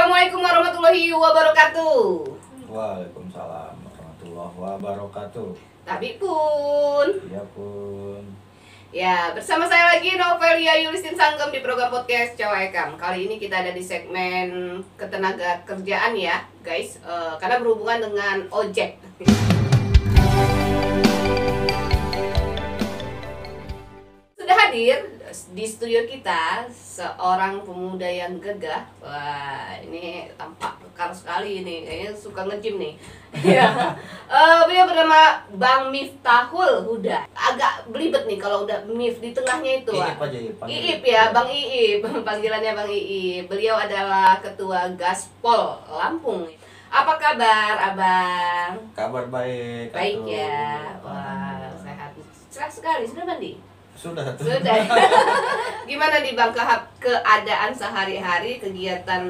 Assalamualaikum warahmatullahi wabarakatuh. Waalaikumsalam warahmatullahi wabarakatuh. Tapi pun. Ya pun. Ya, bersama saya lagi Novelia Yulistin Sanggem di program podcast Cawekam. Kali ini kita ada di segmen ketenaga kerjaan ya, guys. Karena berhubungan dengan ojek. Sudah hadir di studio kita seorang pemuda yang gagah. Wah, ini tampak kekar sekali ini, kayaknya suka nge-gym nih. Ya. Beliau bernama Bang Miftahul Huda. Agak belibet nih kalau udah Mif di tengahnya itu. Iip aja ya, Iip ya, Bang Iip. Panggilannya Bang Iip. Beliau adalah Ketua Gaspol Lampung. Apa kabar, Abang? Kabar baik. Baik ya. Wah, sehat. Sehat sekali. Sudah mandi? Sudah. Gimana nih Bang keadaan sehari-hari kegiatan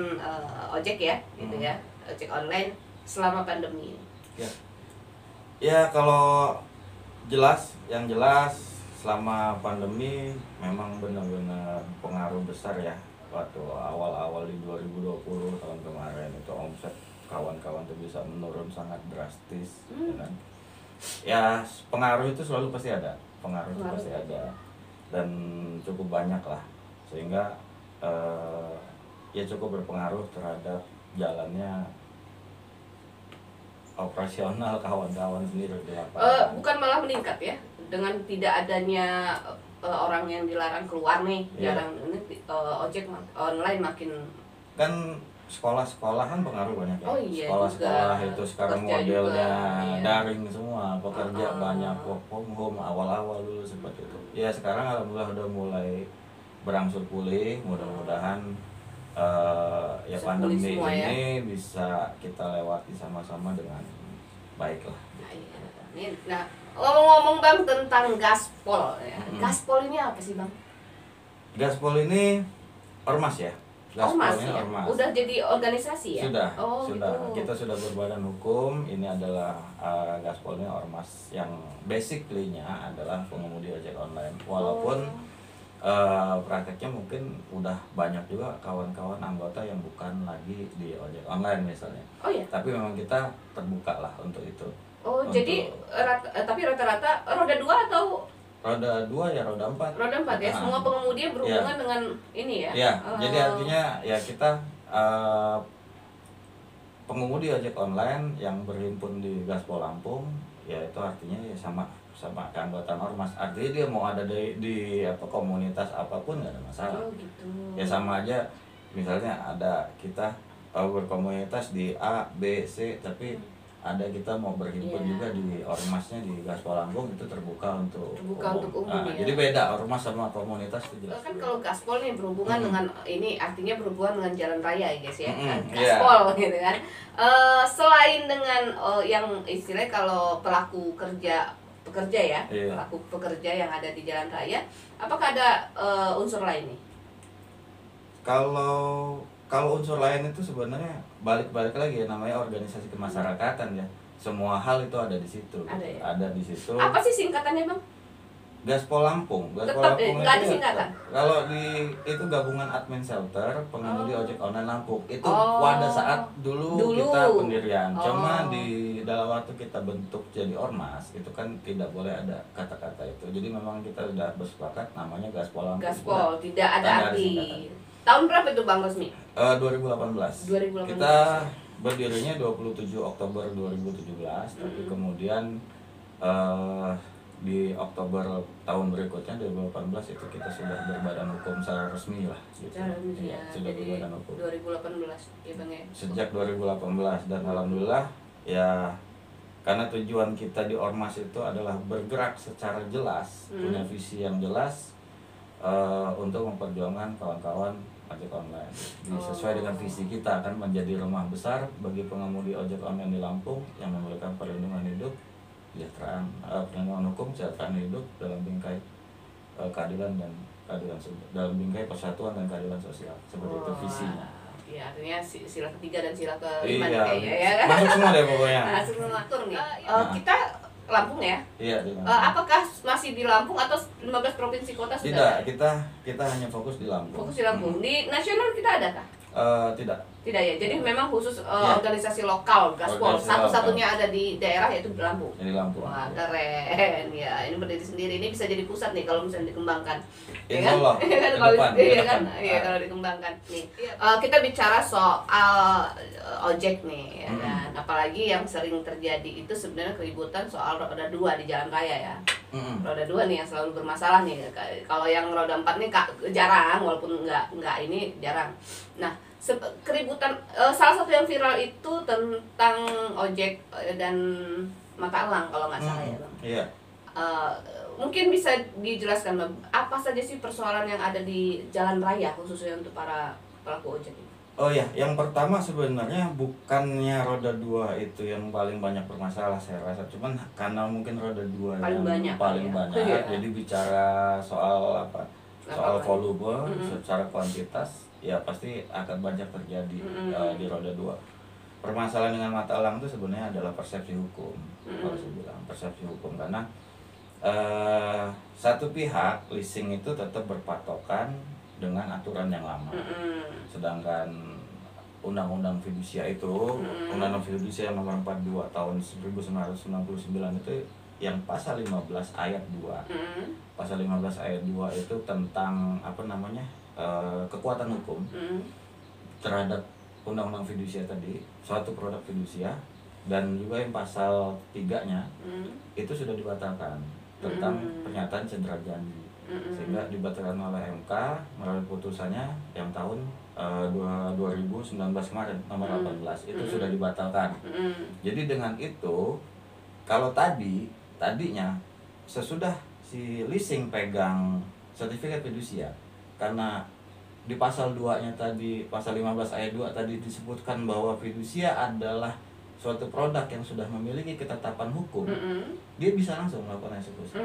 ojek ya, gitu ya, ojek online selama pandemi ini? Ya kalau yang jelas selama pandemi memang benar-benar pengaruh besar ya. Waktu awal-awal di 2020 tahun kemarin itu omset kawan-kawan tuh bisa menurun sangat drastis, ya kan? Ya pengaruh itu selalu pasti ada. Pengaruh itu pasti ada dan cukup banyak lah, sehingga ya cukup berpengaruh terhadap jalannya operasional kawan-kawan sendiri di lapangan. Bukan malah meningkat ya dengan tidak adanya orang yang dilarang keluar nih, jarang ini ojek online makin kan. Sekolah-sekolahan pengaruh banyak ya. Oh iya, Sekolah-sekolah itu sekarang kerja modelnya juga, iya. daring semua, pekerja banyak work from home awal-awal dulu seperti itu. Ya sekarang alhamdulillah udah mulai berangsur pulih, mudah-mudahan ya pandemi semua, ini bisa kita lewati sama-sama dengan baik lah. Nah, ngomong-ngomong Bang tentang Gaspol ya. Gaspol ini apa sih Bang? Gaspol ini ormas ya. Ormas ya? Udah jadi organisasi ya? Sudah. Gitu. Kita sudah berbadan hukum. Ini adalah Gaspol ini ormas yang basically-nya adalah pengemudi ojek online. Walaupun prakteknya mungkin udah banyak juga kawan-kawan anggota yang bukan lagi di ojek online misalnya. Oh iya? Tapi memang kita terbuka lah untuk itu. Jadi tapi rata-rata roda 2 atau roda 2 ya, roda 4. Roda 4 ya, semua pengemudi berhubungan dengan ini ya? Ya, jadi artinya ya kita pengemudi ojek online yang berhimpun di Gaspol Lampung, ya itu artinya ya sama keanggotaan ormas. Artinya dia mau ada di komunitas apapun nggak ada masalah. Oh gitu. Ya sama aja, misalnya ada kita berkomunitas di A, B, C, tapi ada kita mau berhimpun juga di ormasnya di Gaspol Lampung, itu terbuka untuk umum ya. Jadi beda ormas sama komunitas itu jelas. Kan kalau Gaspol nih berhubungan dengan ini artinya berhubungan dengan jalan raya ya guys ya. Gaspol gitu kan. Selain dengan yang istilahnya kalau pekerja ya, pelaku pekerja yang ada di jalan raya, apakah ada unsur lain nih? Kalau unsur lain itu sebenarnya balik lagi ya, namanya organisasi kemasyarakatan ya. Semua hal itu ada di situ. Ada di situ. Apa sih singkatannya Bang? Gaspol Lampung. Tetap nggak ada singkatan. Kalau itu gabungan admin shelter pengemudi ojek online Lampung. Itu pada saat dulu kita pendirian. Cuma di dalam waktu kita bentuk jadi ormas itu kan tidak boleh ada kata-kata itu. Jadi memang kita sudah bersepakat namanya Gaspol Lampung. Gaspol, tidak ada arti. Tahun berapa itu Bang resmi? 2018. Kita berdirinya 27 Oktober 2017, tapi kemudian di Oktober tahun berikutnya 2018 itu kita sudah berbadan hukum secara resmi lah gitu. Sudah berbadan hukum 2018 ya Bang ya. Sejak 2018 dan alhamdulillah ya, karena tujuan kita di ormas itu adalah bergerak secara jelas, punya visi yang jelas untuk memperjuangkan kawan-kawan ojek online. Sesuai dengan visi kita akan menjadi rumah besar bagi pengemudi ojek online di Lampung yang memberikan perlindungan hidup, kesejahteraan, perlindungan hukum, kesejahteraan hidup dalam bingkai keadilan dalam bingkai persatuan dan keadilan sosial. Seperti itu visinya. Ya, artinya sila ketiga dan sila kelima kayaknya ya kan. Masuk semua deh pokoknya. Masuk semua tur nih. Kita Lampung ya? Iya, di Lampung. Apakah masih di Lampung atau 15 provinsi kota sudah? Tidak, kita hanya fokus di Lampung. Fokus di Lampung. Di nasional kita ada kah? Tidak. Tidak ya, jadi memang khusus Ya. organisasi lokal Gaspol, Organisasi satu-satunya ada di daerah yaitu di Lampung. Jadi Lampung. Wah keren ya, ini berdiri sendiri, ini bisa jadi pusat nih kalau misalnya dikembangkan. Ya Insya kan? Allah, Iya kan? ke Kalau depan, ke iya kan? depan. Iya kalau dikembangkan. Nih, kita bicara soal ojek nih, ya kan? Apalagi yang sering terjadi itu sebenarnya keributan soal roda 2 di jalan raya ya. Roda 2 nih yang selalu bermasalah nih. Kalau yang roda 4 nih jarang, walaupun nggak ini jarang. Nah, keributan salah satu yang viral itu tentang ojek dan mata elang kalau nggak salah ya Bang. Iya. Mungkin bisa dijelaskan Bang, apa saja sih persoalan yang ada di jalan raya khususnya untuk para pelaku ojek ini? Oh ya, yang pertama sebenarnya bukannya roda 2 itu yang paling banyak bermasalah saya rasa, cuman karena mungkin roda 2 Paling yang banyak, paling ya. banyak, Iya. jadi bicara soal apa? Soal Lapangan. volume, secara kuantitas ya pasti akan banyak terjadi di roda 2. Permasalahan dengan mata elang itu sebenarnya adalah persepsi hukum, kalau saya bilang persepsi hukum, karena satu pihak leasing itu tetap berpatokan dengan aturan yang lama. Sedangkan undang-undang fidusia itu, undang-undang fidusia nomor 42 tahun 1999 itu yang pasal 15 ayat 2. Pasal 15 ayat 2 itu tentang apa namanya? Kekuatan hukum terhadap undang-undang fidusia tadi, suatu produk fidusia, dan juga yang pasal 3-nya itu sudah dibatalkan tentang pernyataan cedera janji, sehingga dibatalkan oleh MK melalui putusannya yang tahun 2019 kemarin nomor 18 itu sudah dibatalkan. Jadi dengan itu kalau tadinya sesudah si leasing pegang sertifikat fidusia, karena di pasal 2-nya tadi, pasal 15 ayat 2 tadi disebutkan bahwa fidusia adalah suatu produk yang sudah memiliki ketetapan hukum, dia bisa langsung melakukan eksekusi.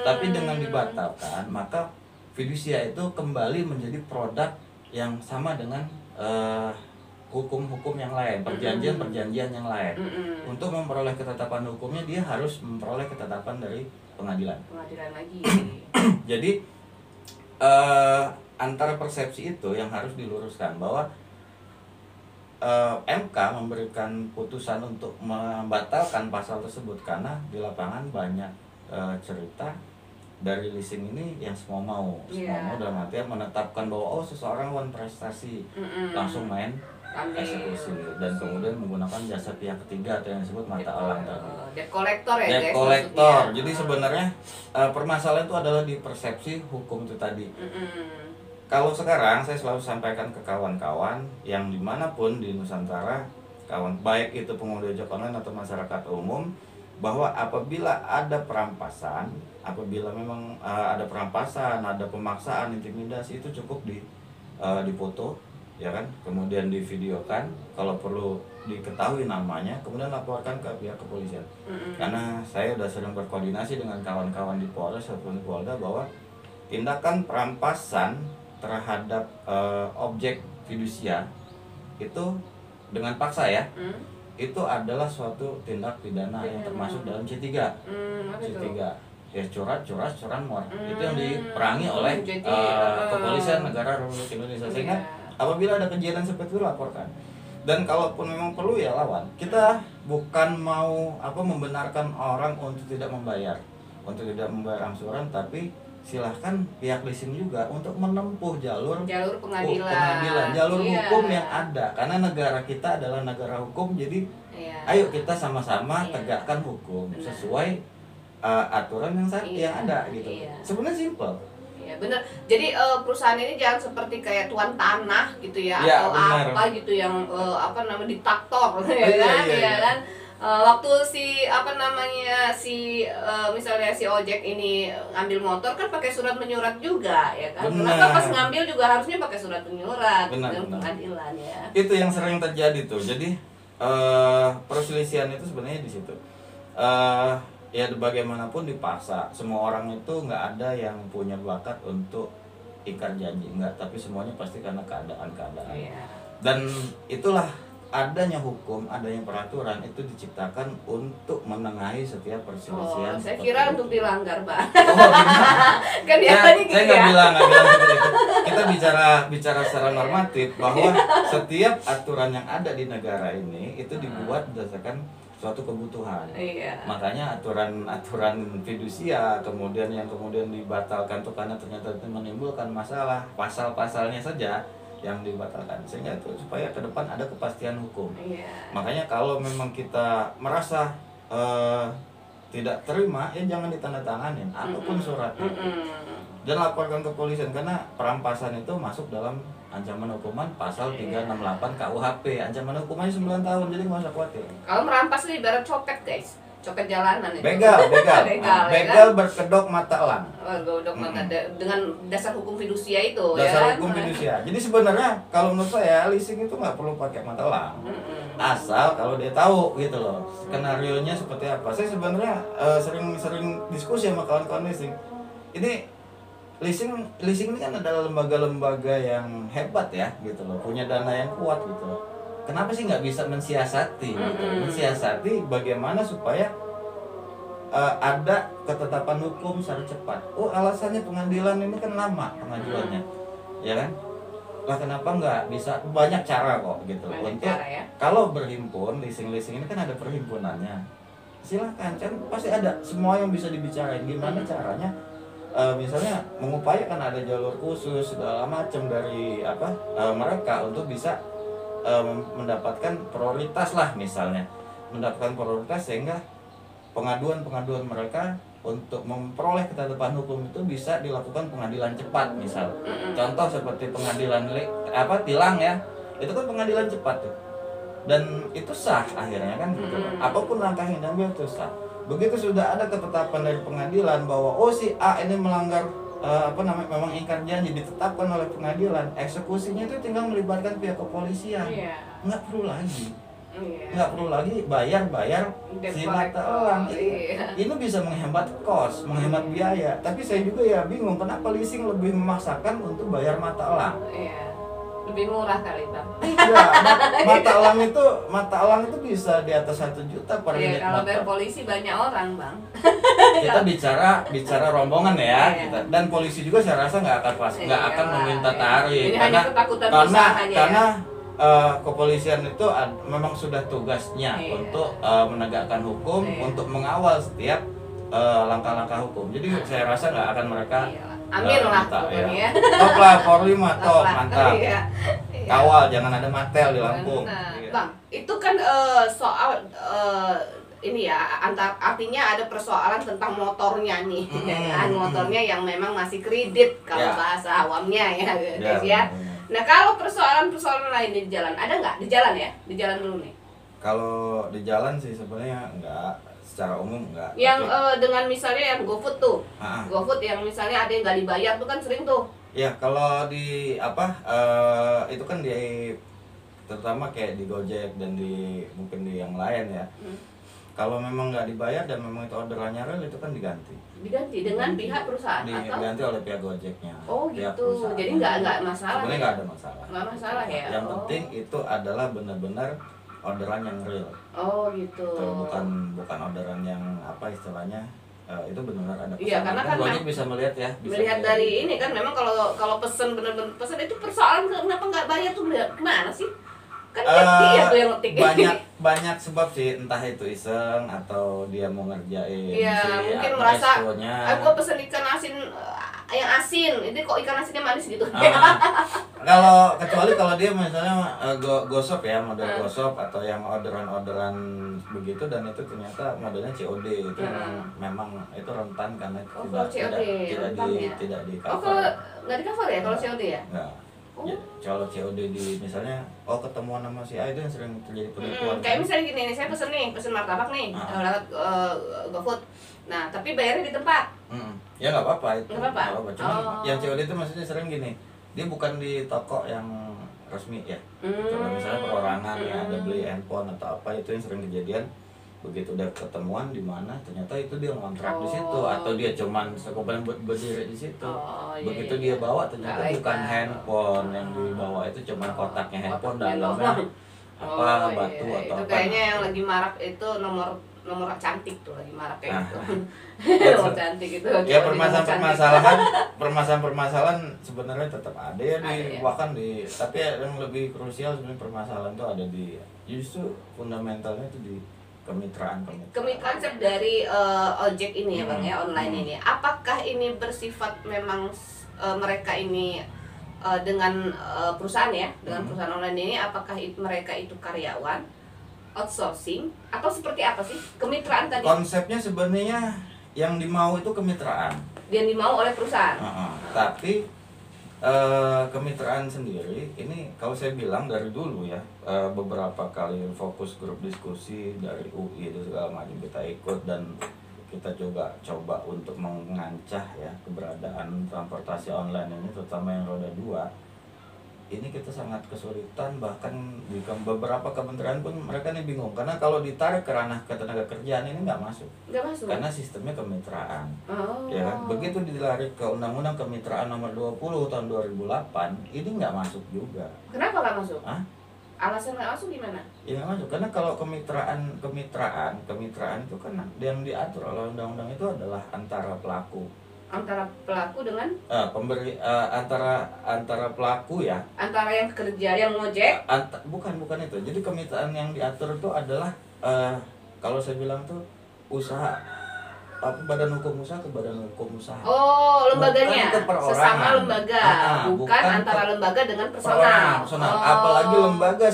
Tapi dengan dibatalkan, maka fidusia itu kembali menjadi produk yang sama dengan hukum-hukum yang lain, perjanjian-perjanjian yang lain. Untuk memperoleh ketetapan hukumnya, dia harus memperoleh ketetapan dari pengadilan. Pengadilan lagi. Jadi antara persepsi itu yang harus diluruskan, bahwa MK memberikan putusan untuk membatalkan pasal tersebut karena di lapangan banyak cerita dari leasing ini yang semua mau dalam artian menetapkan bahwa seseorang one prestasi langsung main eksekusi dan kemudian menggunakan jasa pihak ketiga atau yang disebut mata elang tadi. Debt collector ya Debt guys. collector. Jadi sebenarnya permasalahan itu adalah di persepsi hukum itu tadi. Kalau sekarang saya selalu sampaikan ke kawan-kawan yang dimanapun di Nusantara, baik itu pengemudi ojek online atau masyarakat umum, bahwa apabila ada perampasan, apabila memang ada perampasan, ada pemaksaan, intimidasi, itu cukup difoto, ya kan, kemudian divideokan, kalau perlu diketahui namanya, kemudian laporkan ke pihak kepolisian. Karena saya sudah sering berkoordinasi dengan kawan-kawan di Polres ataupun di Polda bahwa tindakan perampasan terhadap objek fidusia itu dengan paksa ya, itu adalah suatu tindak pidana yang termasuk dalam C3. C3 ya, curanmor itu yang diperangi oleh kepolisian negara Republik Indonesia. Sehingga apabila ada kejadian seperti itu laporkan, dan kalaupun memang perlu ya lawan. Kita bukan mau membenarkan orang untuk tidak membayar angsuran, tapi silahkan pihak leasing juga untuk menempuh jalur pengadilan, jalur hukum yang ada, karena negara kita adalah negara hukum. Jadi ayo kita sama-sama tegakkan hukum sesuai aturan yang ada gitu. Sebenarnya simple. Ya benar. Jadi perusahaan ini jangan seperti kayak tuan tanah gitu ya, ya atau benar. apa gitu yang diktator ya kan. Waktu misalnya si ojek ini ngambil motor kan pakai surat menyurat juga ya kan. Kenapa pas ngambil juga harusnya pakai surat menyurat dengan pengadilan ya. Itu yang sering terjadi tuh. Jadi perselisihan itu sebenarnya di situ. Ya bagaimanapun dipaksa, semua orang itu nggak ada yang punya bakat untuk ikat janji, nggak, tapi semuanya pasti karena keadaan. Dan itulah adanya hukum, adanya peraturan itu diciptakan untuk menengahi setiap perselisihan. Saya kira untuk dilanggar, Pak. Oh, gimana? Kan biasanya gitu Saya ya. nggak bilang seperti itu. Kita bicara secara normatif bahwa setiap aturan yang ada di negara ini itu dibuat berdasarkan suatu kebutuhan. Iya. Makanya aturan fidusia kemudian dibatalkan tuh karena ternyata itu menimbulkan masalah, pasal-pasalnya saja yang dibatalkan, sehingga itu supaya ke depan ada kepastian hukum. Iya. Makanya kalau memang kita merasa tidak terima, ya jangan ditandatanganin apapun suratnya dan laporkan ke polisian, karena perampasan itu masuk dalam ancaman hukuman pasal 368 KUHP. Ancaman hukumannya 9 tahun, jadi nggak usah khawatir. Kalau merampas itu ibarat copet, guys. Copet jalanan itu. Begal Begal, begal kan? berkedok mata elang. Godok mata dengan dasar hukum fidusia itu, Dasar ya. hukum fidusia. Jadi sebenarnya kalau menurut saya leasing itu nggak perlu pakai mata elang. Asal kalau dia tahu gitu loh skenario-nya seperti apa. Saya sebenarnya sering diskusi sama kawan-kawan leasing. Ini leasing ini kan adalah lembaga-lembaga yang hebat ya gitu loh, punya dana yang kuat gitu loh. Kenapa sih nggak bisa mensiasati gitu? Mensiasati bagaimana supaya ada ketetapan hukum secara cepat. Oh, alasannya pengadilan ini kan lama pengajuannya, ya kan? Lah kenapa nggak bisa? Banyak cara kok gitu. Banyak Untuk cara, ya. kalau berhimpun, leasing ini kan ada perhimpunannya. Silahkan, kan pasti ada semua yang bisa dibicarain. Gimana caranya? Misalnya mengupayakan ada jalur khusus segala macam dari mereka untuk bisa mendapatkan prioritas lah, misalnya mendapatkan prioritas sehingga pengaduan mereka untuk memperoleh ketetapan hukum itu bisa dilakukan pengadilan cepat, misal contoh seperti pengadilan tilang ya, itu kan pengadilan cepat tuh, dan itu sah akhirnya kan gitu. Apapun langkah yang diambil itu sah. Begitu sudah ada ketetapan dari pengadilan bahwa oh si A ini melanggar memang ingkar janji, ditetapkan oleh pengadilan, eksekusinya itu tinggal melibatkan pihak kepolisian. Nggak perlu lagi bayar si mata elang. Ini bisa menghemat kos, menghemat biaya. Tapi saya juga ya bingung kenapa leasing lebih memaksakan untuk bayar mata elang. Lebih murah kali, Bang. Iya, mata elang itu bisa di atas 1 juta per unit kalau motor. dari polisi banyak orang, Bang. Kita bicara rombongan ya, dan polisi juga saya rasa nggak akan meminta tarik ini hanya ketakutan usaha aja, karena kepolisian itu memang sudah tugasnya untuk menegakkan hukum, untuk mengawal setiap langkah-langkah hukum. Jadi saya rasa nggak akan mereka amin lah pokoknya. Top lah, Polri mah top, mantap. Iya. Kawal jangan ada matel di Lampung. Bang, itu kan soal ini ya, artinya ada persoalan tentang motornya nih. Motornya yang memang masih kredit kalau bahasa awamnya ya, guys ya. Nah, kalau persoalan lain di jalan ada nggak? Di jalan ya? Di jalan dulu nih. Kalau di jalan sih sebenarnya enggak, secara umum enggak. Yang dengan misalnya yang GoFood tuh. GoFood yang misalnya ada yang nggak dibayar tuh kan sering tuh. Ya, kalau di itu kan terutama kayak di Gojek dan mungkin di yang lain ya. Kalau memang nggak dibayar dan memang itu orderannya real, itu kan diganti dengan pihak perusahaan atau diganti oleh pihak Gojeknya. Oh gitu, jadi nggak masalah. Sebenarnya nggak ada masalah. Nggak masalah ya. Yang penting itu adalah benar-benar orderan yang real. Oh gitu. Bukan orderan yang istilahnya itu benar-benar ada pesan. Iya, karena kan Gojek bisa melihat ya. Melihat dari ini kan memang kalau pesen benar-benar pesen itu persoalan kenapa nggak bayar tuh gimana sih? Kan dia tuh yang ngetik. Banyak sebab sih, entah itu iseng atau dia mau ngerjain mungkin merasa gua pesen ikan asin yang asin, ini kok ikan asinnya manis gitu. Kecuali kalau dia misalnya gosop ya, model gosop atau yang orderan begitu, dan itu ternyata modelnya COD, itu memang itu rentan karena tidak di cover. Nggak di cover ya kalau COD ya? Nggak. Ya, kalau COD di misalnya ketemuan sama si A, itu yang sering terjadi penipuan. Kayak misalnya gini nih, saya pesen martabak nih lewat GoFood. Nah, tapi bayarnya di tempat. Ya nggak apa-apa itu. Nggak apa-apa. Cuma yang COD itu maksudnya sering gini, dia bukan di toko yang resmi ya. Kalau misalnya perorangan ya, ada beli handphone atau apa, itu yang sering kejadian. Begitu udah ketemuan di mana, ternyata itu dia ngontrak di situ, atau dia cuman sekopan berdiri di situ. Begitu dia bawa, ternyata bukan handphone yang dibawa, itu cuman kotaknya handphone, dalamnya apa Oh, batu iya. atau Itu apa. kayaknya yang lagi marak itu nomor cantik tuh, lagi marak kayak Nah. gitu. Ya, Nomor cantik itu. ya cowok di nomor cantik. permasalahan sebenarnya tetap ada ya Ada ya? bahkan tapi yang lebih krusial sebenarnya permasalahan itu ada di justru fundamentalnya itu di kemitraan. Konsep dari ojek ini ya bang ya, online Hmm. ini, apakah ini bersifat memang mereka ini dengan perusahaan ya, dengan perusahaan online ini, apakah mereka itu karyawan, outsourcing, atau seperti apa sih kemitraan tadi Konsepnya sebenarnya yang dimau itu kemitraan. yang dimau oleh perusahaan? Tapi kemitraan sendiri ini kalau saya bilang dari dulu ya, beberapa kali fokus grup diskusi dari UI itu segala macam kita ikut dan kita coba untuk mengancah ya keberadaan transportasi online ini, terutama yang roda 2. Ini kita sangat kesulitan, bahkan di beberapa kementerian pun mereka nih bingung karena kalau ditarik ke ranah ketenaga kerjaan ini nggak masuk. Nggak masuk Karena sistemnya kemitraan. oh. Ya kan? Begitu ditarik ke Undang-Undang Kemitraan Nomor 20 tahun 2008, ini nggak masuk juga. Kenapa nggak masuk? Hah? Alasan nggak masuk gimana? Ya nggak masuk karena kalau kemitraan itu kan yang diatur oleh undang-undang itu adalah antara pelaku, Antara pelaku dengan pemberi, antara pelaku ya, antara yang kerja, yang ngojek. bukan itu. Jadi kemitraan yang diatur itu adalah kalau saya bilang tuh usaha, badan hukum usaha ke badan hukum usaha. Oh, lembaganya Bukan ke perorangan. sesama lembaga, bukan antara lembaga dengan personal. personal. Oh. Apalagi lembaga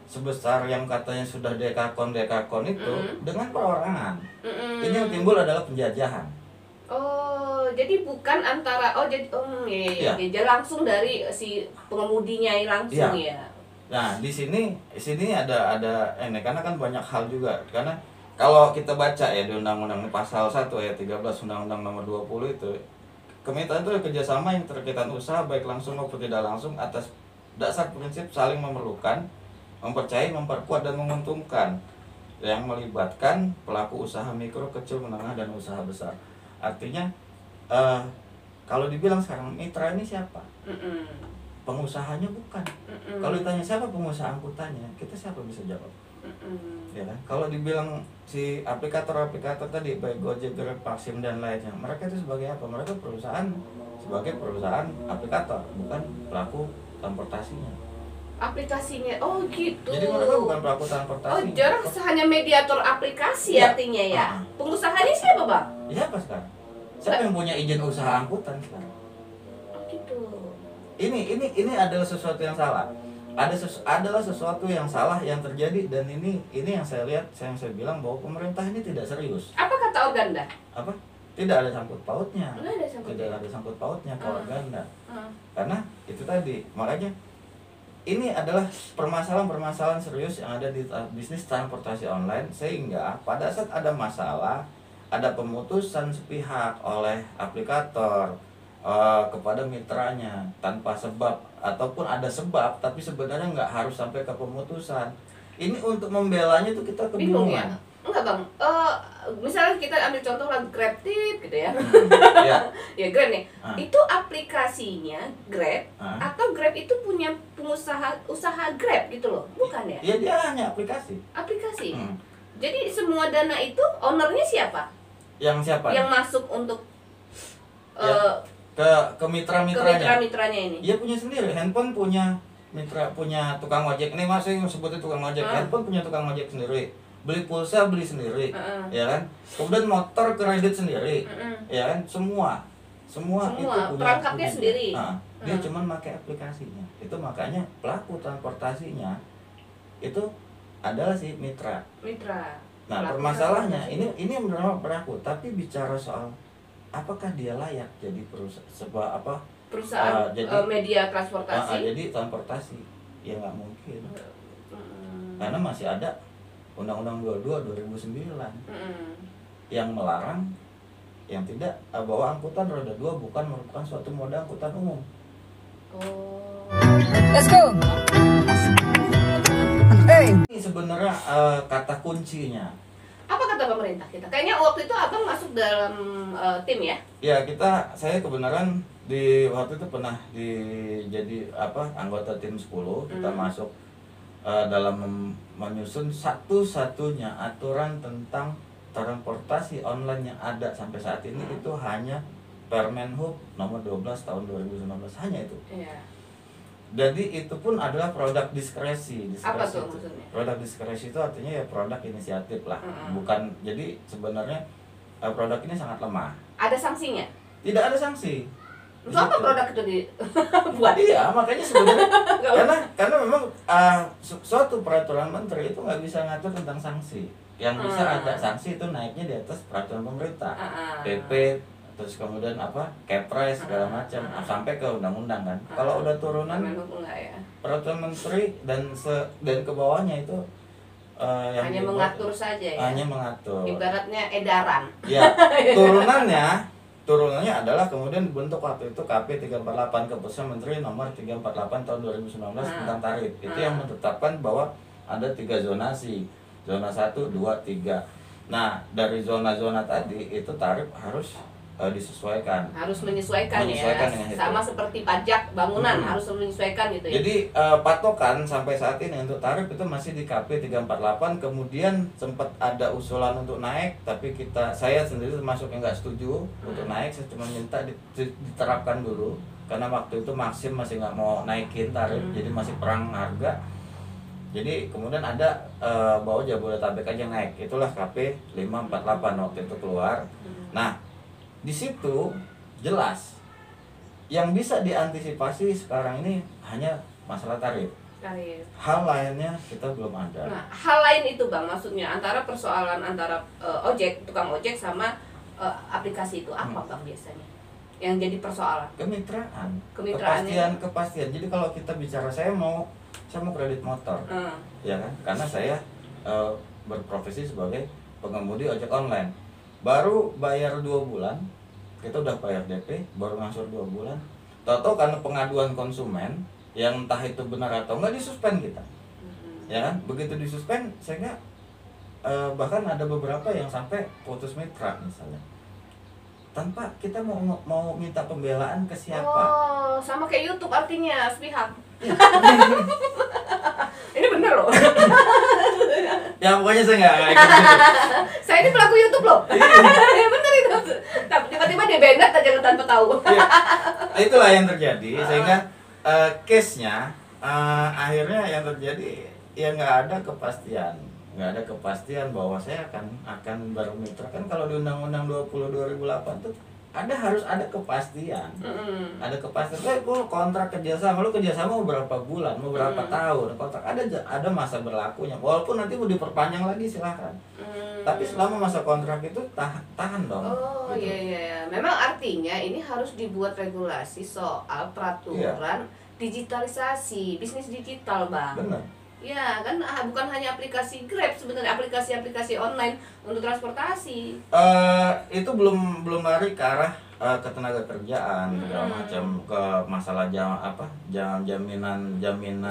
sebesar yang katanya sudah dekakon itu dengan perorangan. Ini yang timbul adalah penjajahan. Oh, jadi bukan antara iya. Jadi langsung dari si pengemudinya langsung ya. Nah, di sini ada ini karena kan banyak hal juga. Karena kalau kita baca ya di Undang-Undang pasal 1 ayat 13 Undang-Undang Nomor 20 itu, kemitraan itu kerjasama yang terkaitan usaha baik langsung maupun tidak langsung atas dasar prinsip saling memerlukan, mempercayai, memperkuat dan menguntungkan yang melibatkan pelaku usaha mikro, kecil, menengah dan usaha besar. Artinya kalau dibilang sekarang mitra ini siapa? Pengusahanya bukan. Kalau ditanya siapa pengusaha angkutannya, kita siapa bisa jawab? Ya kan? Kalau dibilang si aplikator tadi baik Gojek, Grab, Maxim dan lainnya, mereka itu sebagai apa? Mereka sebagai perusahaan aplikator, bukan pelaku transportasinya. Aplikasinya, oh gitu. Jadi mereka bukan pelaku transportasi. Oh, jarang hanya mediator aplikasi ya, artinya ya. Pengusahanya siapa bang? Siapa sekarang? Siapa yang punya izin usaha angkutan sekarang? Oh gitu. Ini adalah sesuatu yang salah. Adalah sesuatu yang salah yang terjadi dan ini yang saya lihat, yang saya bilang bahwa pemerintah ini tidak serius. Apa kata Organda? Apa? Tidak ada sangkut pautnya. Tidak ada sangkut pautnya ke Organda. Karena itu tadi, makanya ini adalah permasalahan serius yang ada di bisnis transportasi online, sehingga pada saat ada masalah, ada pemutusan sepihak oleh aplikator kepada mitranya tanpa sebab, ataupun ada sebab tapi sebenarnya nggak harus sampai ke pemutusan. Ini untuk membelanya itu kita bingung ya? kebingungan. Enggak bang, misalnya kita ambil contoh lah Grab Tip gitu ya. Ya. Ya Grab nih, itu aplikasinya Grab atau Grab itu punya usaha Grab gitu loh, bukan ya? Ya dia hanya aplikasi. Aplikasi. Jadi semua dana itu ownernya siapa? Yang siapa? Yang masuk untuk ke mitra-mitranya. Ini. Dia punya sendiri, handphone punya mitra, punya tukang ojek. Ini masih sebutnya tukang ojek. Handphone punya tukang ojek sendiri. Beli pulsa beli sendiri, ya kan? Kemudian motor kredit sendiri, ya kan? Semua itu punya perangkapnya sendiri. Dia cuma pakai aplikasinya. Itu makanya pelaku transportasinya itu adalah si mitra. Nah, permasalahannya ini benar pelaku, tapi bicara soal apakah dia layak jadi perusahaan jadi media transportasi? Jadi transportasi ya nggak mungkin. Karena masih ada Undang-Undang 22 2009 yang melarang yang tidak bahwa angkutan roda 2 bukan merupakan suatu moda angkutan umum. Let's go. Hey. Ini sebenarnya kata kuncinya. Apa kata pemerintah kita? Kayaknya waktu itu abang masuk dalam tim ya? Ya saya kebenaran waktu itu pernah jadi anggota tim 10. Kita masuk dalam menyusun satu-satunya aturan tentang transportasi online yang ada sampai saat ini itu hanya Permen Hub nomor 12 tahun 2019, hanya itu. Iya. Jadi itu pun adalah produk diskresi. Apa tuh itu. maksudnya? Produk diskresi itu artinya ya produk inisiatif lah, bukan. Jadi sebenarnya produk ini sangat lemah. Ada sanksinya? Tidak ada sanksi. Untuk apa produk itu dibuat? Iya, makanya sebenarnya karena memang suatu peraturan menteri itu nggak bisa ngatur tentang sanksi. Yang bisa ada sanksi itu naiknya di atas peraturan pemerintah, PP, terus kemudian Kepres segala macam, sampai ke undang-undang kan. Kalau udah turunan peraturan menteri dan ke bawahnya itu yang hanya mengatur saja ya. Hanya mengatur. Ibaratnya edaran. Ya, turunannya adalah kemudian dibentuk waktu itu KP 348, Keputusan Menteri nomor 348 tahun 2019 tentang tarif. Itu yang menetapkan bahwa ada 3 zonasi. Zona 1, 2, 3. Nah, dari zona-zona tadi itu tarif harus disesuaikan. Harus menyesuaikan ya. Sama seperti pajak bangunan harus menyesuaikan gitu ya. Jadi patokan sampai saat ini untuk tarif itu masih di KP 348. Kemudian sempat ada usulan untuk naik, tapi saya sendiri termasuk yang nggak setuju untuk naik. Saya cuma minta diterapkan dulu karena waktu itu Maxim masih nggak mau naikin tarif, jadi masih perang harga. Jadi kemudian ada bahwa Jabodetabek aja naik, itulah KP 548 waktu itu keluar. Nah, di situ jelas yang bisa diantisipasi sekarang ini hanya masalah tarif. Hal lainnya kita belum ada. Nah, hal lain itu Bang, maksudnya antara tukang ojek sama aplikasi itu apa Bang biasanya? Yang jadi persoalan? Kemitraan. Kemitraannya? Kepastian. Jadi kalau kita bicara saya mau kredit motor, ya kan? Karena saya berprofesi sebagai pengemudi ojek online. Baru bayar 2 bulan, kita udah bayar DP, baru ngangsur 2 bulan. Tahu-tahu karena pengaduan konsumen, yang entah itu benar atau enggak, disuspend kita. Ya kan? Begitu disuspend, sehingga bahkan ada beberapa yang sampai putus mitra misalnya. Tanpa kita mau minta pembelaan ke siapa. Oh, sama kayak YouTube artinya sepihak. Ini bener loh. Ya pokoknya saya nggak ikut gitu. Saya ini pelaku YouTube loh. Ya bener itu. Tiba-tiba dia banned aja tanpa tahu. Ya, itulah yang terjadi sehingga case-nya akhirnya yang terjadi ya nggak ada kepastian bahwa saya akan bermitra. Kan kalau di Undang-Undang 20 2008 tuh harus ada kepastian. Ada kepastian. Kontrak kerjasama, lu kerjasama mau berapa bulan, mau berapa tahun, kontrak ada masa berlakunya. Walaupun nanti mau diperpanjang lagi silahkan. Tapi selama masa kontrak itu tahan dong. Oh gitu. Iya. Memang artinya ini harus dibuat regulasi soal peraturan digitalisasi, bisnis digital Bang. Benar. Ya kan bukan hanya aplikasi Grab, sebenarnya aplikasi-aplikasi online untuk transportasi. Itu belum lari ke arah ketenaga kerjaan segala macam, ke masalah jaminan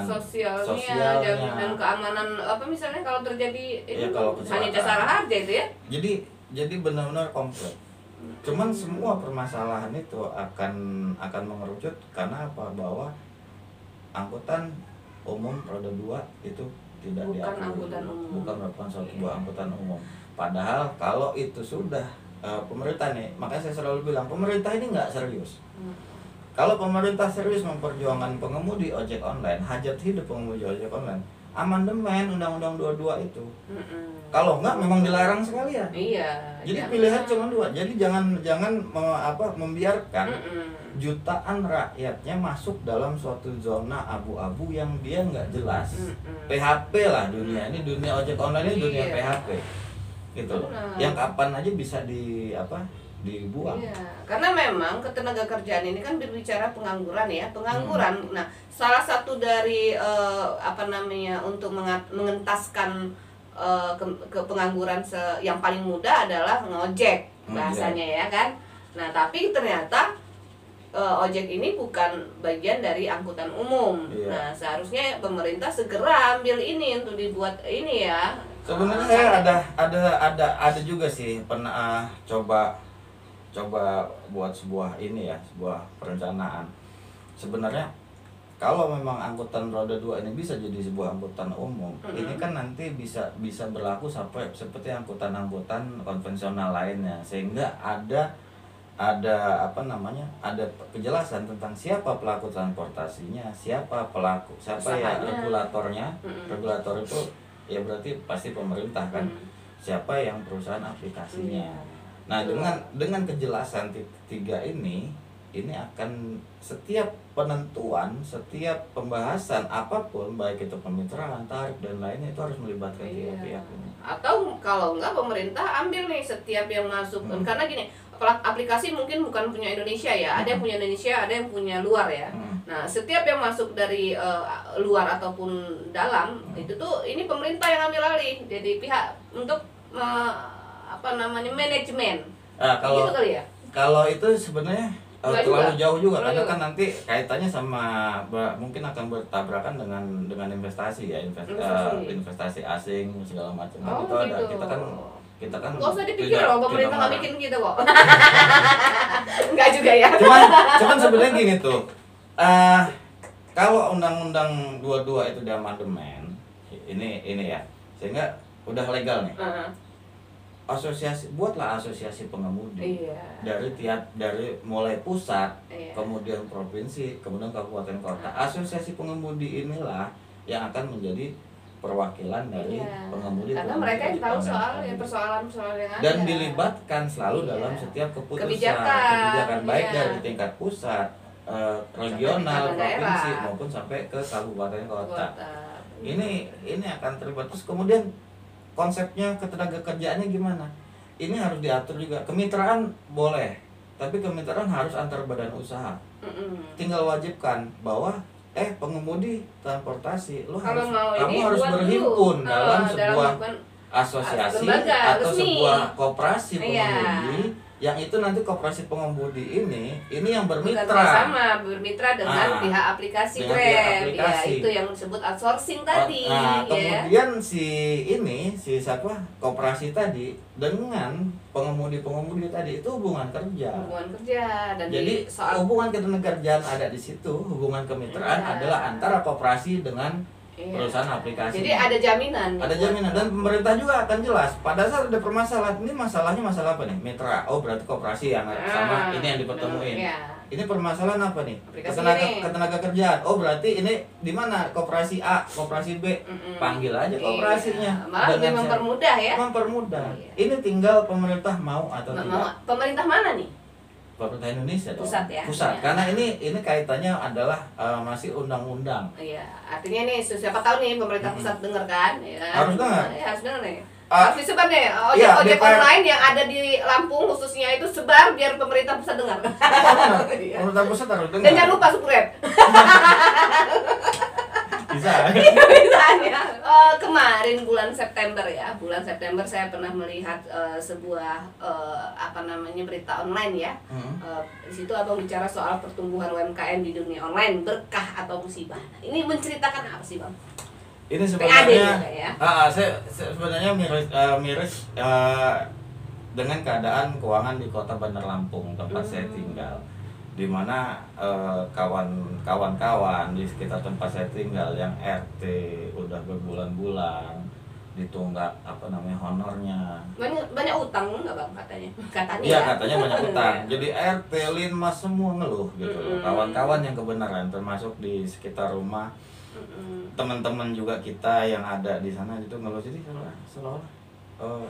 sosialnya, jaminan keamanan misalnya kalau terjadi ini kalau hanya jasa harja itu ya. Jadi benar-benar kompleks. Cuman semua permasalahan itu akan mengerucut karena bahwa angkutan umum roda 2 itu tidak diatur, bukan merupakan suatu buah angkutan umum. Padahal kalau itu sudah pemerintah nih, makanya saya selalu bilang pemerintah ini nggak serius. Kalau pemerintah serius memperjuangkan pengemudi ojek online, hajat hidup pengemudi ojek online, amandemen Undang-Undang 22 itu. Kalau enggak memang dilarang sekalian. Iya. Jadi pilihan cuma 2. Jadi jangan membiarkan jutaan rakyatnya masuk dalam suatu zona abu-abu yang dia nggak jelas. PHP lah dunia ini, dunia ojek online ini dunia PHP. Gitu loh. Yang kapan aja bisa dibuang. Iya, karena memang ketenaga kerjaan ini kan berbicara pengangguran ya, Nah, salah satu dari untuk mengentaskan ke pengangguran yang paling mudah adalah ngojek bahasanya ya kan. Nah, tapi ternyata ojek ini bukan bagian dari angkutan umum. Nah, seharusnya pemerintah segera ambil ini untuk dibuat ini ya. Sebenarnya saya ada juga sih pernah coba buat sebuah perencanaan. Sebenarnya kalau memang angkutan roda 2 ini bisa jadi sebuah angkutan umum, ini kan nanti bisa berlaku sampai seperti angkutan-angkutan konvensional lainnya, sehingga ada apa namanya, ada kejelasan tentang siapa pelaku transportasinya, siapa ya regulatornya. Regulator itu ya berarti pasti pemerintah kan, siapa yang perusahaan aplikasinya. Nah, dengan kejelasan tiga ini akan setiap penentuan, setiap pembahasan apapun, baik itu kemitraan, tarif dan lainnya, itu harus melibatkan pihak-pihak ini. Atau kalau enggak, pemerintah ambil nih setiap yang masuk. Karena gini, aplikasi mungkin bukan punya Indonesia ya, ada yang punya Indonesia, ada yang punya luar ya. Nah, setiap yang masuk dari luar ataupun dalam, itu tuh ini pemerintah yang ambil alih, jadi pihak untuk manajemen. Kalau gitu kali ya? Kalau itu sebenarnya terlalu jauh juga, karena kan nanti kaitannya sama mungkin akan bertabrakan dengan investasi ya, investasi asing segala macam. Itu ada, kita kan nggak usah dipikir loh, pemerintah nggak bikin kita kok. Nggak juga ya. Cuman sebenarnya gini tuh, kalau undang-undang 22 itu diamandemen, ini ya, sehingga udah legal nih. Buatlah asosiasi pengemudi. dari mulai pusat, kemudian provinsi, kemudian kabupaten kota. Asosiasi pengemudi inilah yang akan menjadi perwakilan dari pengemudi, karena mereka yang tahu soal persoalan yang ada dan dilibatkan selalu dalam setiap kebijakan baik dari tingkat pusat, regional, provinsi maupun sampai ke kabupaten kota. Ini akan terlibat. Terus kemudian konsepnya ketenagakerjaannya gimana? Ini harus diatur juga. Kemitraan boleh, tapi kemitraan harus antar badan usaha. Tinggal wajibkan bahwa pengemudi transportasi, kamu harus berhimpun dalam sebuah asosiasi atau sebuah koperasi pengemudi, yang itu nanti koperasi pengemudi ini yang bermitra dengan pihak aplikasi Grab. Ya, itu yang disebut outsourcing tadi. Kemudian si koperasi tadi dengan pengemudi tadi itu hubungan kerja. Dan jadi hubungan ketenagakerjaan ada di situ, hubungan kemitraan adalah antara koperasi dengan perusahaan aplikasi. Jadi ada jaminan. Dan pemerintah juga akan jelas. Pada saat ada permasalahan, ini masalahnya masalah apa nih? Mitra. Oh, berarti koperasi yang sama ini yang dipertemuin. Ini permasalahan apa nih? Ketenagakerjaan. Oh, berarti ini di mana? Koperasi A, koperasi B. Panggil aja koperasinya. Dengan mempermudah. Ini tinggal pemerintah mau atau tidak. Pemerintah mana nih? Pemerintah Indonesia pusat ya. Karena ini kaitannya adalah masih undang-undang. Iya, artinya nih siapa tahu nih pemerintah pusat dengar kan? Harus dengar. Harus dengar nih. Harus disebar nih. Ojek online yang ada di Lampung khususnya itu sebar biar pemerintah pusat dengar. Pemerintah pusat harus dengar. Dan jangan lupa subscribe. Bisa. Ya. Kemarin bulan September saya pernah melihat sebuah berita online ya. Di situ abang bicara soal pertumbuhan UMKM di dunia online, berkah atau musibah. Ini menceritakan apa sih bang? Ini sebenarnya ya? Saya sebenarnya miris dengan keadaan keuangan di Kota Bandar Lampung tempat saya tinggal, di mana kawan-kawan di sekitar tempat saya tinggal yang RT udah berbulan-bulan ditunggak honornya. Banyak utang nggak bang katanya? Iya katanya banyak utang. Jadi RT, Linmas semua ngeluh gitu. Kawan-kawan yang kebenaran termasuk di sekitar rumah, teman-teman juga kita yang ada di sana itu ngeluh. Jadi seolah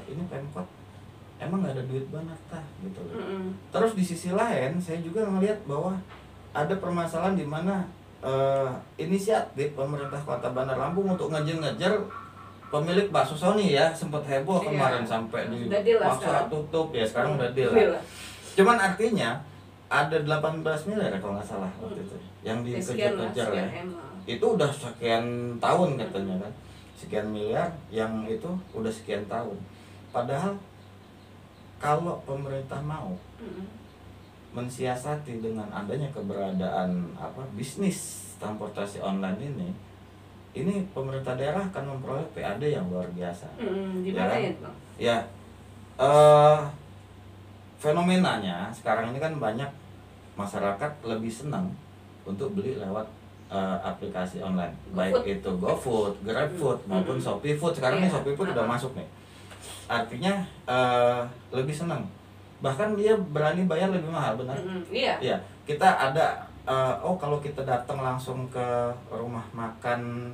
ini Pemkot emang nggak ada duit banget gitu loh. Terus di sisi lain saya juga ngelihat bahwa ada permasalahan di mana inisiatif pemerintah Kota Bandar Lampung untuk ngejar pemilik bakso Sony ya sempat heboh kemarin sampai dipaksa tutup ya, sekarang udah deal. Cuman artinya ada 18 miliar kalau nggak salah waktu itu yang dikejar-kejar ya. Itu udah sekian tahun katanya kan, sekian miliar yang itu udah sekian tahun. Padahal kalau pemerintah mau mensiasati dengan adanya keberadaan bisnis transportasi online ini pemerintah daerah akan memperoleh PAD yang luar biasa. Gimana ya bang? Ya, fenomenanya sekarang ini kan banyak masyarakat lebih senang untuk beli lewat aplikasi online, GoFood. baik itu GoFood, GrabFood maupun Shopee Food. Sekarang nih Iya. Shopee Food udah masuk nih. Artinya lebih senang. Bahkan dia berani bayar lebih mahal, benar? Iya. Iya, kita ada kalau kita datang langsung ke rumah makan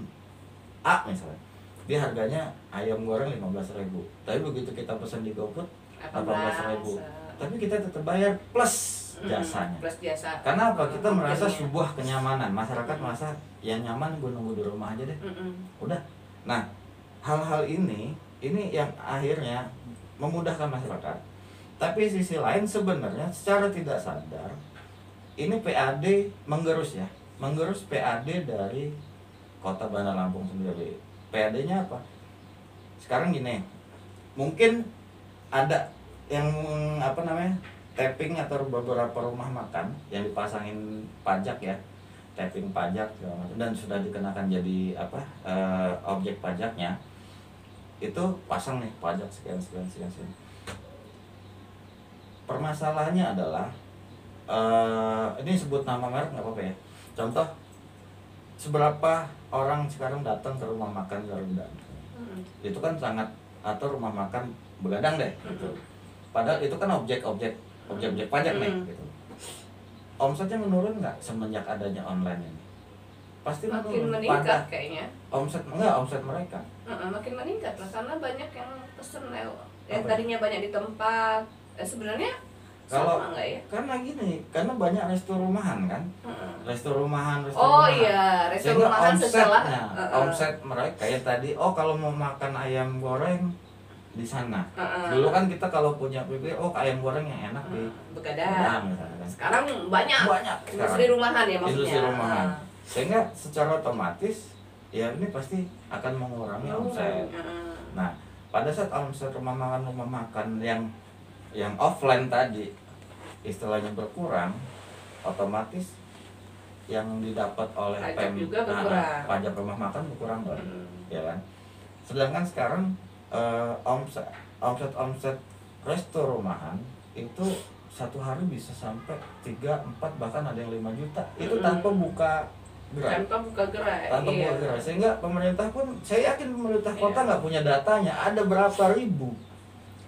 A misalnya, dia harganya ayam goreng 15.000. Tapi begitu kita pesan di GoFood 18.000. Tapi kita tetap bayar plus jasanya. Plus jasa. Karena apa? Kita merasa Ongkirnya. sebuah kenyamanan. Masyarakat merasa yang nyaman gue nunggu di rumah aja deh. Udah. Nah, hal-hal ini yang akhirnya memudahkan masyarakat. Tapi sisi lain sebenarnya secara tidak sadar ini PAD menggerus PAD dari Kota Bandar Lampung sendiri. PAD-nya apa? Sekarang gini, mungkin ada yang tapping atau beberapa rumah makan yang dipasangin pajak ya, tapping pajak segala macam, dan sudah dikenakan jadi objek pajaknya, itu pasang nih pajak sekian. Permasalahannya adalah ini sebut nama merek nggak apa-apa ya. Contoh, seberapa orang sekarang datang ke rumah makan Garuda, itu kan sangat, atau rumah makan Begadang deh gitu. Padahal itu kan objek pajak nih gitu. Omsetnya menurun nggak semenjak adanya online ini? Pasti makin menurun. meningkat kayaknya. Omset mereka Makin meningkat lah, karena banyak yang pesen lewat. Apa? Tadinya banyak di tempat. Sebenarnya kalau sama nggak ya? karena gini, karena banyak resto rumahan kan. Resto rumahan. Iya, resto Sehingga rumahan setelah omset mereka kayak tadi, kalau mau makan ayam goreng di sana. Dulu kan kita kalau punya pikir, ayam goreng yang enak di Begadang. misalnya kan. Sekarang banyak industri sekarang. rumahan ya maksudnya. Industri rumahan. Sehingga secara otomatis ya ini pasti akan mengurangi omset. Nah, pada saat omset rumah makan yang offline tadi istilahnya berkurang, otomatis yang didapat oleh pajak juga berkurang. pajak rumah makan berkurang kan, ya kan. Sedangkan sekarang omset resto rumahan itu satu hari bisa sampai 3, 4, bahkan ada yang 5 juta. Itu tanpa buka gerai. Tanpa buka gerai. Sehingga pemerintah pun, saya yakin pemerintah kota nggak punya datanya, ada berapa ribu.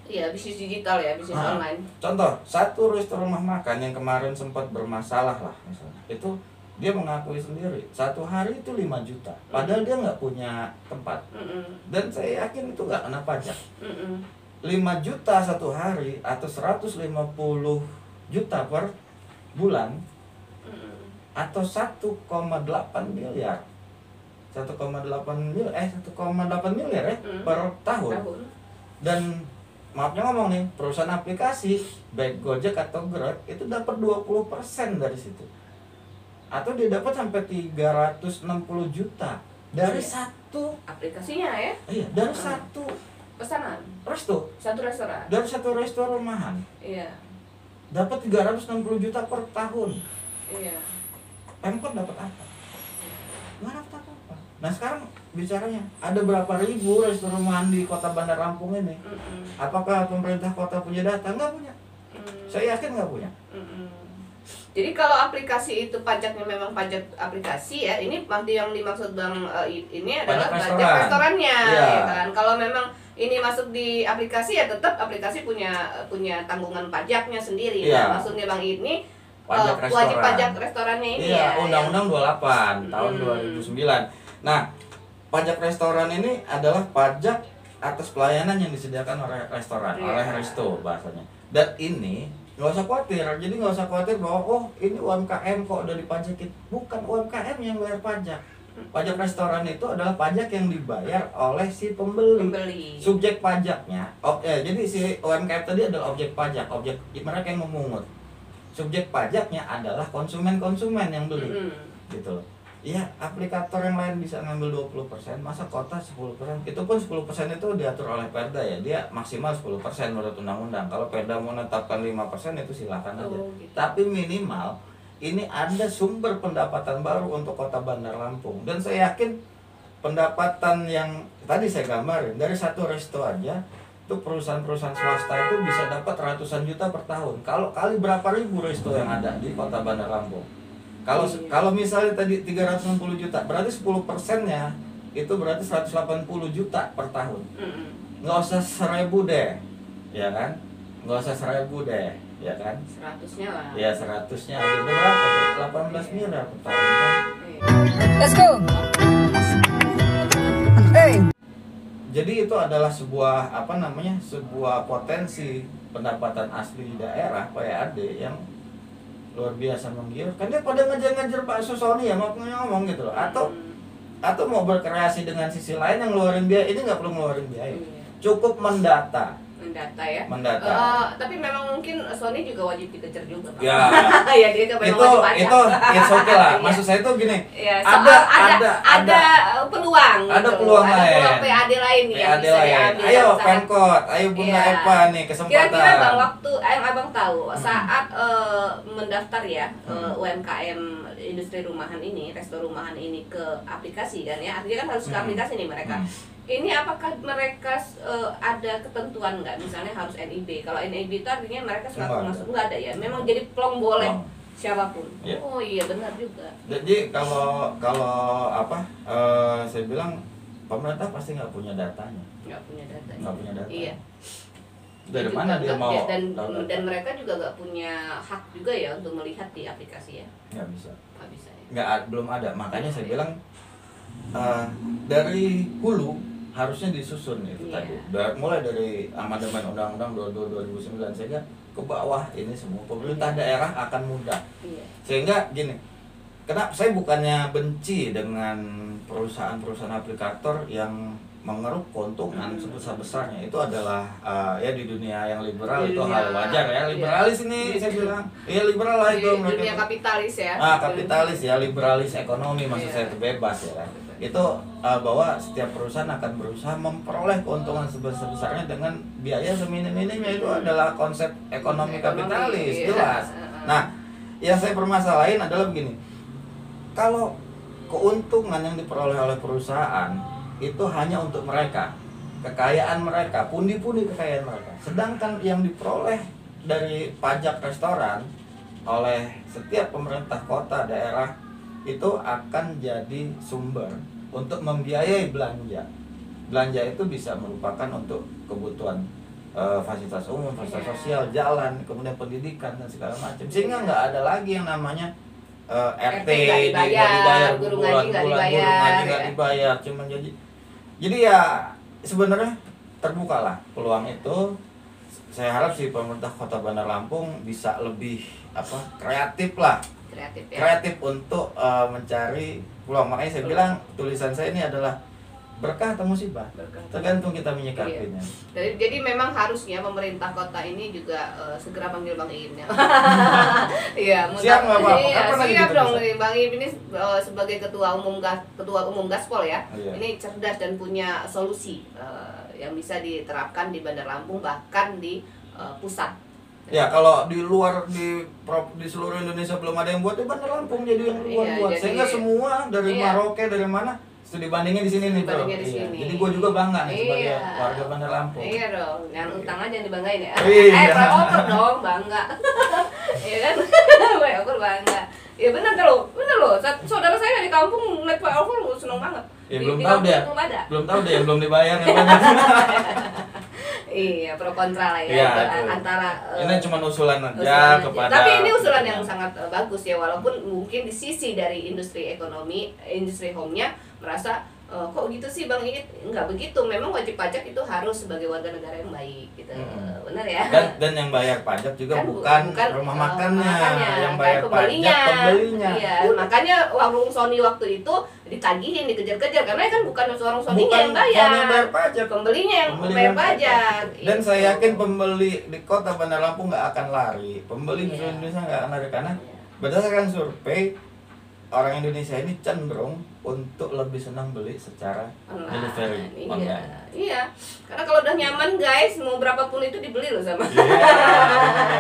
Iya, bisnis digital ya, bisnis online. Contoh, satu resto rumah makan yang kemarin sempat bermasalah lah misalnya, itu dia mengakui sendiri satu hari itu 5 juta, padahal dia nggak punya tempat. Dan saya yakin itu nggak kena pajak. 5 juta satu hari atau 150 juta per bulan, atau 1,8 miliar 1,8 miliar ya per tahun. Dan maafnya ngomong nih, perusahaan aplikasi baik Gojek atau Grab itu dapat 20% dari situ, atau dia dapat sampai 360 juta dari satu aplikasinya ya. Iya, dari satu pesanan satu restoran, dari satu resto rumahan. Iya, dapat 360 juta per tahun. Iya. Pemkot dapat apa? Nggak dapat apa-apa. Nah sekarang bicaranya ada berapa ribu resto rumahan di Kota Bandar Lampung ini. Apakah pemerintah kota punya data? Nggak punya. Saya yakin nggak punya. Jadi kalau aplikasi itu pajaknya memang pajak aplikasi ya, ini yang dimaksud Bang ini adalah pajak restorannya, ya kan. Kalau memang ini masuk di aplikasi ya tetap aplikasi punya tanggungan pajaknya sendiri. Nah, maksudnya Bang ini wajib pajak restorannya ini ya. Undang-Undang 28 tahun 2009. Nah, pajak restoran ini adalah pajak atas pelayanan yang disediakan oleh restoran, oleh resto bahasanya. Dan ini nggak usah khawatir, jadi nggak usah khawatir bahwa ini UMKM kok udah dipajakin. Bukan UMKM yang bayar pajak. Pajak restoran itu adalah pajak yang dibayar oleh si pembeli. Subjek pajaknya, jadi si UMKM tadi adalah objek pajak, objek mereka yang memungut. Subjek pajaknya adalah konsumen yang beli, gitu loh. Iya, aplikator yang lain bisa ngambil 20%, masa kota 10%? Itu pun 10% itu diatur oleh Perda ya, dia maksimal 10% menurut undang-undang. Kalau Perda mau menetapkan 5% itu silakan aja. Gitu. Tapi minimal ini ada sumber pendapatan baru untuk Kota Bandar Lampung. Dan saya yakin pendapatan yang tadi saya gambarin, dari satu resto aja, itu perusahaan-perusahaan swasta itu bisa dapat ratusan juta per tahun. Kalau kali berapa ribu resto yang ada di Kota Bandar Lampung. Kalau misalnya tadi 360 juta, berarti 10%-nya itu berarti 180 juta per tahun. Nggak usah 1.000 deh, ya kan? Nggak usah 1.000 deh, ya kan? 100-nya lah. Ya 100-nya aja udah berapa tuh? 18 miliar per tahun kan? Let's go. Hey. Jadi itu adalah sebuah sebuah potensi pendapatan asli daerah PAD yang luar biasa menggiurkan. Dia pada ngejar-ngejar bakso Sony ya, mau ngomong gitu loh. Atau mau berkreasi dengan sisi lain yang ngeluarin biaya, ini nggak perlu ngeluarin biaya. Cukup mendata ya. Tapi memang mungkin Sony juga wajib dikejar juga. Ya. Ya dia kan memang wajib pajak. Itu it's okay lah. Maksud saya itu gini. Ya, ada peluang. Ada gitu. peluang ada lain. peluang PAD lain nih yang bisa diambil. Ayo Pemkot, ayo Bunda Epa nih kesempatan. Kira-kira Bang, waktu Abang tahu saat mendaftar ya UMKM industri rumahan ini, resto rumahan ini ke aplikasi kan ya. Artinya kan harus ke aplikasi nih mereka. Ini apakah mereka ada ketentuan nggak? Misalnya harus NIB. Kalau NIB itu artinya mereka selalu masuk, nggak ada ya. Memang jadi plong boleh siapapun. Ya. Oh iya benar juga. Jadi kalau saya bilang pemerintah pasti nggak punya datanya. Nggak punya data. Iya. Dari mana dia mau? Dan mereka juga nggak punya hak juga ya untuk melihat di aplikasi ya. Nggak bisa. Nggak bisa ya. Belum ada. Makanya saya bilang dari hulu harusnya disusun itu tadi. Mulai dari amandemen Undang-Undang 22 2009 sehingga ke bawah ini semua pemerintah daerah akan mudah. Sehingga gini, kenapa saya bukannya benci dengan perusahaan-perusahaan aplikator yang mengeruk keuntungan sebesar-besarnya. Itu adalah ya di dunia yang liberal itu hal wajar ya. Liberalis ini saya bilang. Ya liberal lah itu. Di dunia kapitalis ya. Kapitalis ya, liberalis ekonomi maksud saya itu bebas ya kan. Itu bahwa setiap perusahaan akan berusaha memperoleh keuntungan sebesar-besarnya dengan biaya seminim-minimnya. Itu adalah konsep ekonomi kapitalis, jelas. Nah, yang saya permasalahin adalah begini. Kalau keuntungan yang diperoleh oleh perusahaan itu hanya untuk mereka, kekayaan mereka, pundi-pundi kekayaan mereka. Sedangkan yang diperoleh dari pajak restoran oleh setiap pemerintah kota, daerah itu akan jadi sumber untuk membiayai belanja. Belanja itu bisa merupakan untuk kebutuhan fasilitas umum, fasilitas sosial, jalan, kemudian pendidikan dan segala macam. Sehingga nggak ada lagi yang namanya RT nggak dibayar, guru ngaji nggak dibayar, cuma jadi ya sebenarnya terbukalah peluang itu. Saya harap si pemerintah Kota Bandar Lampung bisa lebih kreatif untuk mencari peluang. Makanya saya bilang tulisan saya ini adalah berkah atau musibah, tergantung kita menyikapinya. Jadi memang harusnya pemerintah kota ini juga segera panggil Bang Iin ya. Iya, siap nggak Pak? Siap dong, Bang Iin ini sebagai ketua umum Gaspol ya. Ini cerdas dan punya solusi yang bisa diterapkan di Bandar Lampung bahkan di pusat. Ya kalau di luar di seluruh Indonesia belum ada yang buat, di Bandar Lampung jadi yang buat. Sehingga semua dari Maroke dari mana itu dibandingin di sini nih bro. Jadi gue juga bangga nih sebagai warga Bandar Lampung. Iya dong, yang utang aja yang dibanggain ya. Flyover dong bangga. Iya kan, flyover bangga. Iya benar loh. Saudara saya di kampung naik flyover seneng banget. Belum tahu deh, yang belum dibayar yang banyak. Iya, pro kontra lah ya, antara ini cuma usulan aja kepada. Tapi ini usulan yang sangat bagus ya, walaupun mungkin di sisi dari industri ekonomi, industri home-nya merasa kok gitu sih Bang Iit? Enggak begitu, memang wajib pajak itu harus sebagai warga negara yang baik gitu. Benar ya? Dan yang bayar pajak juga bukan rumah makannya, yang bayar pembelinya. Pembelinya. Iya, makanya warung Sony waktu itu ditagihin, dikejar-kejar karena kan bukan warung Sony-nya yang bayar pajak, pembelinya yang bayar pajak. Dan saya yakin pembeli di Kota Bandar Lampung nggak akan lari, pembeli di Indonesia nggak akan lari karena berdasarkan survei orang Indonesia ini cenderung untuk lebih senang beli secara delivery online. Iya, karena kalau udah nyaman guys, mau berapapun itu dibeli loh sama.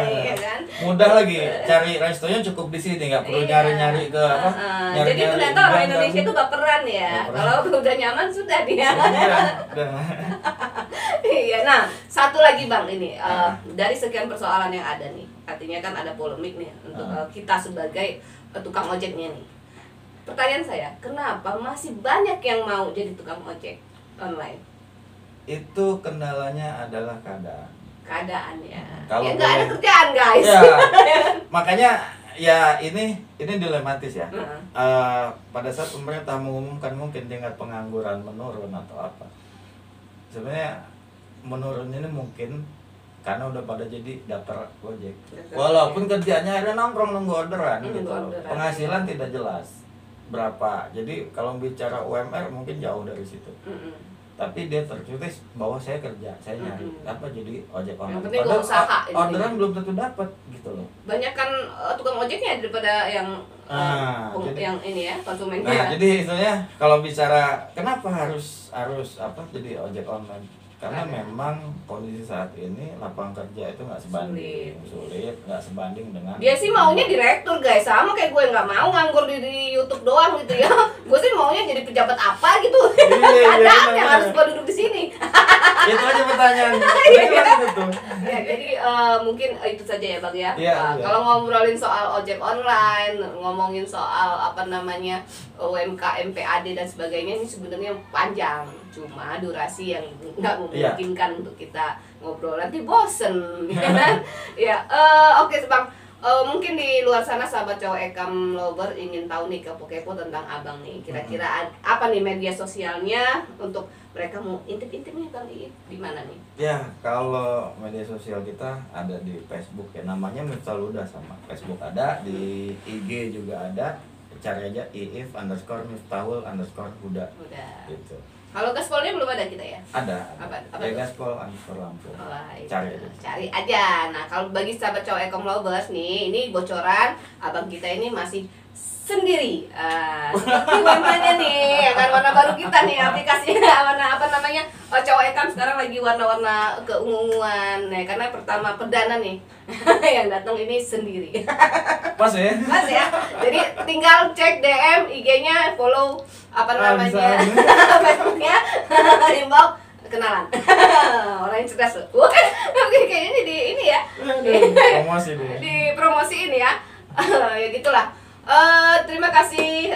Iya kan? Mudah lagi, cari restonya cukup di sini, nggak perlu nyari-nyari ke apa. Jadi ternyata orang Indonesia itu baperan ya. Kalau udah nyaman sudah dia. Iya, nah satu lagi Bang ini dari sekian persoalan yang ada nih, artinya kan ada polemik nih untuk kita sebagai tukang ojeknya nih. Pertanyaan saya, kenapa masih banyak yang mau jadi tukang ojek online? Itu kendalanya adalah Keadaannya. Kalau Ya nggak ada boleh- kerjaan guys. ya, makanya ya ini dilematis ya. Pada saat pemerintah mengumumkan mungkin tingkat pengangguran menurun atau apa, sebenarnya menurun ini mungkin karena udah pada jadi daftar Gojek. Walaupun kerjanya ada nongkrong nunggu orderan Nunggu gitu. orderan. Penghasilan tidak jelas berapa. Jadi kalau bicara UMR mungkin jauh dari situ. Tapi dia tertulis bahwa saya kerja, saya nyari apa jadi ojek online. Yang penting gua usaha, Orderan belum tentu dapat gitu loh. Banyak kan tukang ojeknya daripada yang yang ini ya konsumennya. Nah, jadi istilahnya kalau bicara kenapa harus apa jadi ojek online? Karena memang kondisi saat ini lapangan kerja itu nggak sebanding, sulit, nggak sebanding dengan. Dia sih maunya direktur guys, sama kayak gue nggak mau nganggur di YouTube doang gitu ya. Gue sih maunya jadi pejabat apa gitu. Ada yang harus gue duduk di sini. Itu aja pertanyaan. Ya, jadi mungkin itu saja ya Bang ya. Iya. Kalau ngobrolin soal ojek online, ngomongin soal apa namanya UMKM, PAD dan sebagainya ini sebenarnya panjang. Cuma durasi yang nggak memungkinkan untuk kita ngobrol, nanti bosen ya kan? Ya, oke Bang. Mungkin di luar sana sahabat cowok Ekam Lover ingin tahu nih kepo-kepo tentang abang nih. Kira-kira apa nih media sosialnya untuk mereka mau intip-intip nih Bang Iit di mana nih? Ya, kalau media sosial kita ada di Facebook ya, namanya Miftahul Huda, sama Facebook ada, di IG juga ada. Cari aja iif_miftahul_huda. Udah. Gitu. Kalau gaspolnya belum ada kita ya? Ada. Apa Ya, tuh? gaspol_Lampung. Cari aja. Nah, kalau bagi sahabat cowok Ekom Lovers nih, ini bocoran abang kita ini masih sendiri. Seperti warnanya nih, ya kan warna baru kita nih aplikasinya warna apa namanya? Cowok Ekam sekarang lagi warna-warna keunguan. Nah, karena pertama perdana nih yang datang ini sendiri. Pas ya? Mas ya. Jadi tinggal cek DM, IG-nya, follow apa namanya? Facebooknya, inbox kenalan. Orang yang cerdas loh. Kayaknya di ini ya. Promosi deh. Di promosi ini ya. Ya gitulah. Terima kasih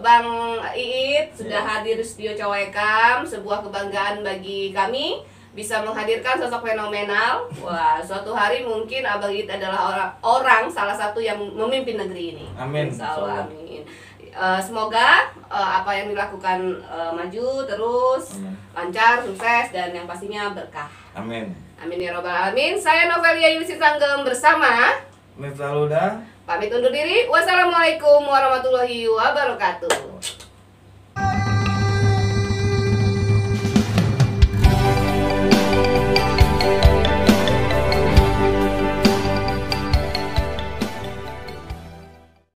Bang Iit sudah hadir di studio Cowekam. Sebuah kebanggaan bagi kami bisa menghadirkan sosok fenomenal. Wah, suatu hari mungkin Abang Iit adalah orang salah satu yang memimpin negeri ini. Amin. Insyaallah, amin. Semoga apa yang dilakukan maju terus, lancar, sukses, dan yang pastinya berkah. Amin. Amin ya robbal alamin. Saya Novelia Yusif Sanggem bersama Miftahul Huda. pamit undur diri. Wassalamualaikum warahmatullahi wabarakatuh.